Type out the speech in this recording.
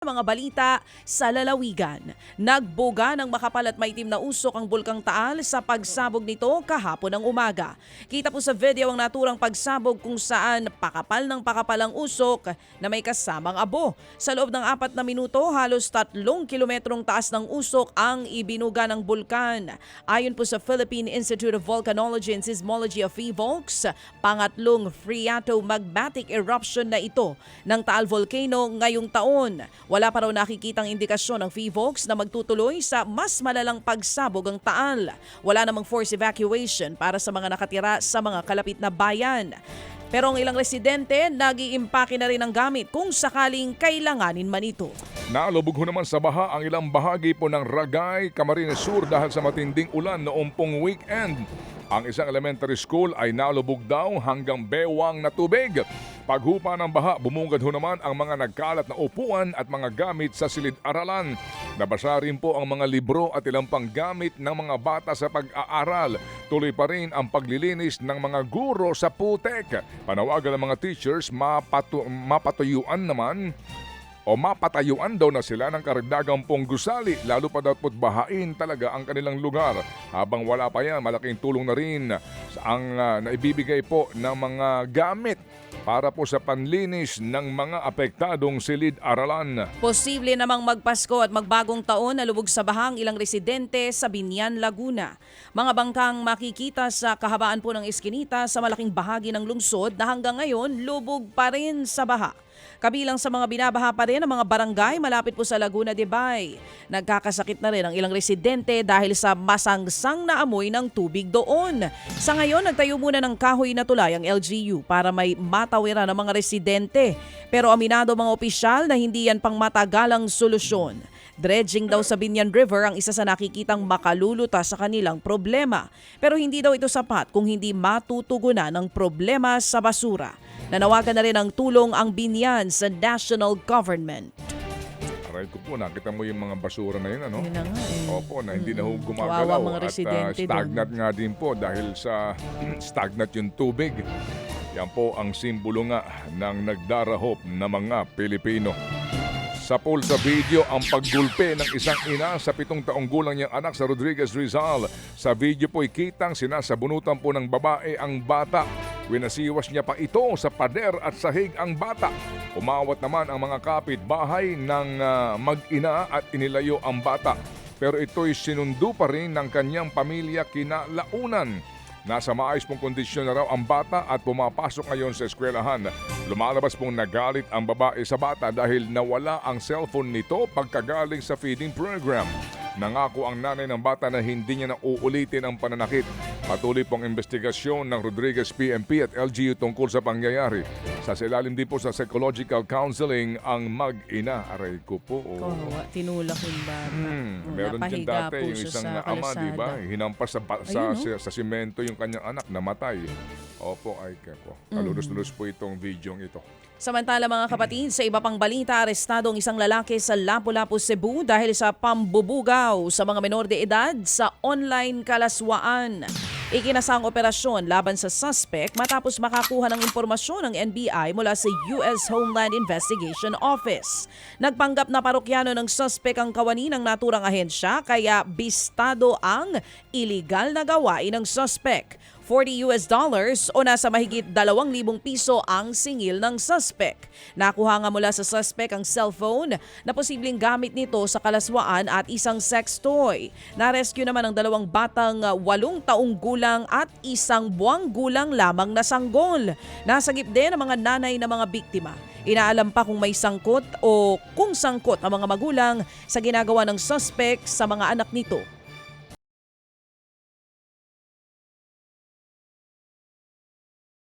Mga balita sa lalawigan. Nagbuga ng makapal at maitim na usok ang Bulkang Taal sa pagsabog nito kahapon ng umaga. Kita po sa video ang naturang pagsabog kung saan pakapal ng pakapal ang usok na may kasamang abo. Sa loob ng 4 na minuto, halos 3 kilometrong taas ng usok ang ibinuga ng bulkan. Ayon po sa Philippine Institute of Volcanology and Seismology of PHIVOLCS, pangatlong phreatomagmatic eruption na ito ng Taal Volcano ngayong taon. Wala pa raw nakikitang indikasyon ng PHIVOLCS na magtutuloy sa mas malalang pagsabog ang Taal. Wala namang force evacuation para sa mga nakatira sa mga kalapit na bayan. Pero ang ilang residente, nag-iimpake na rin ang gamit kung sakaling kailanganin man ito. Nalubog ho naman sa baha ang ilang bahagi po ng Ragay, Camarines Sur dahil sa matinding ulan noong pong weekend. Ang isang elementary school ay nalubog daw hanggang bewang na tubig. Paghupa ng baha, bumungad ho naman ang mga nagkalat na upuan at mga gamit sa silid-aralan. Nabasa rin po ang mga libro at ilang pang gamit ng mga bata sa pag-aaral. Tuloy pa rin ang paglilinis ng mga guro sa putek. Panawagan ng mga teachers, mapatuyuan naman o mapatayuan daw na sila ng karagdagang pong gusali, lalo pa dapat bahain talaga ang kanilang lugar. Habang wala pa yan, malaking tulong na rin ang naibibigay po ng mga gamit para po sa panlinis ng mga apektadong silid-aralan. Posible namang magpasko at magbagong taon na lubog sa bahang ilang residente sa Binyan, Laguna. Mga bangkang makikita sa kahabaan po ng iskinita sa malaking bahagi ng lungsod na hanggang ngayon lubog pa rin sa baha. Kabilang sa mga binabaha pa rin ang mga barangay malapit po sa Laguna de Bay. Nagkakasakit na rin ang ilang residente dahil sa masangsang na amoy ng tubig doon. Sa ngayon, nagtayo muna ng kahoy na tulay ang LGU para may matawiran ng mga residente. Pero aminado mga opisyal na hindi yan pang matagalang solusyon. Dredging daw sa Binyan River ang isa sa nakikitang makalulutas sa kanilang problema. Pero hindi daw ito sapat kung hindi matutugunan ang problema sa basura. Nanawagan na rin ng tulong ang Binyan sa national government. Aray ko po, nakita mo yung mga basura na yun, ano? Yun na nga eh. Opo, na hindi na ho Kawawa gumagalaw mga at residente stagnant nga din po dahil sa stagnant yung tubig. Yan po ang simbolo nga ng nagdarahop na mga Pilipino. Sa pool sa video ang paggulpe ng isang ina sa 7 taong gulang niyang anak sa Rodriguez, Rizal. Sa video po ikitang sinasabunutan po ng babae ang bata. Winasiwas niya pa ito sa pader at sahig ang bata. Umawat naman ang mga kapitbahay ng mag-ina at inilayo ang bata. Pero ito'y sinundo pa rin ng kanyang pamilya kinalaunan. Nasa maayos pong kondisyon na raw ang bata at pumapasok ngayon sa eskwelahan. Lumalabas pong nagalit ang babae sa bata dahil nawala ang cellphone nito pagkagaling sa feeding program. Nangako ang nanay ng bata na hindi niya na uulitin ang pananakit. Patuloy pong investigasyon ng Rodriguez PNP at LGU tungkol sa pangyayari. Sa ilalim din po sa psychological counseling ang mag-ina. Aray ko po. Oh, tinulak yung bata. Meron din Napahiga dati po yung siya isang sa ama, di ba? kalsada. Hinampas sa simento yung kanyang anak, namatay. Opo, ay kako. Kalulus-lulus po itong videong ito. Samantala mga kapatid, sa iba pang balita, arestado ang isang lalaki sa Lapu-Lapu, Cebu dahil sa pambubugaw sa mga menor de edad sa online kalaswaan. Ikinasang operasyon laban sa suspect matapos makakuha ng impormasyon ng NBI mula sa US Homeland Investigation Office. Nagpanggap na parokyano ng suspect ang kawani ng naturang ahensya kaya bistado ang iligal na gawain ng suspect. $40 o nasa mahigit 2,000 piso ang singil ng suspect. Nakuha nga mula sa suspect ang cellphone na posibleng gamit nito sa kalaswaan at isang sex toy. Na-rescue naman ang 2 batang 8 taong gulang at 1 buwang gulang lamang na sanggol. Nasagip din ang mga nanay ng mga biktima. Inaalam pa kung may sangkot o kung sangkot ang mga magulang sa ginagawa ng suspect sa mga anak nito.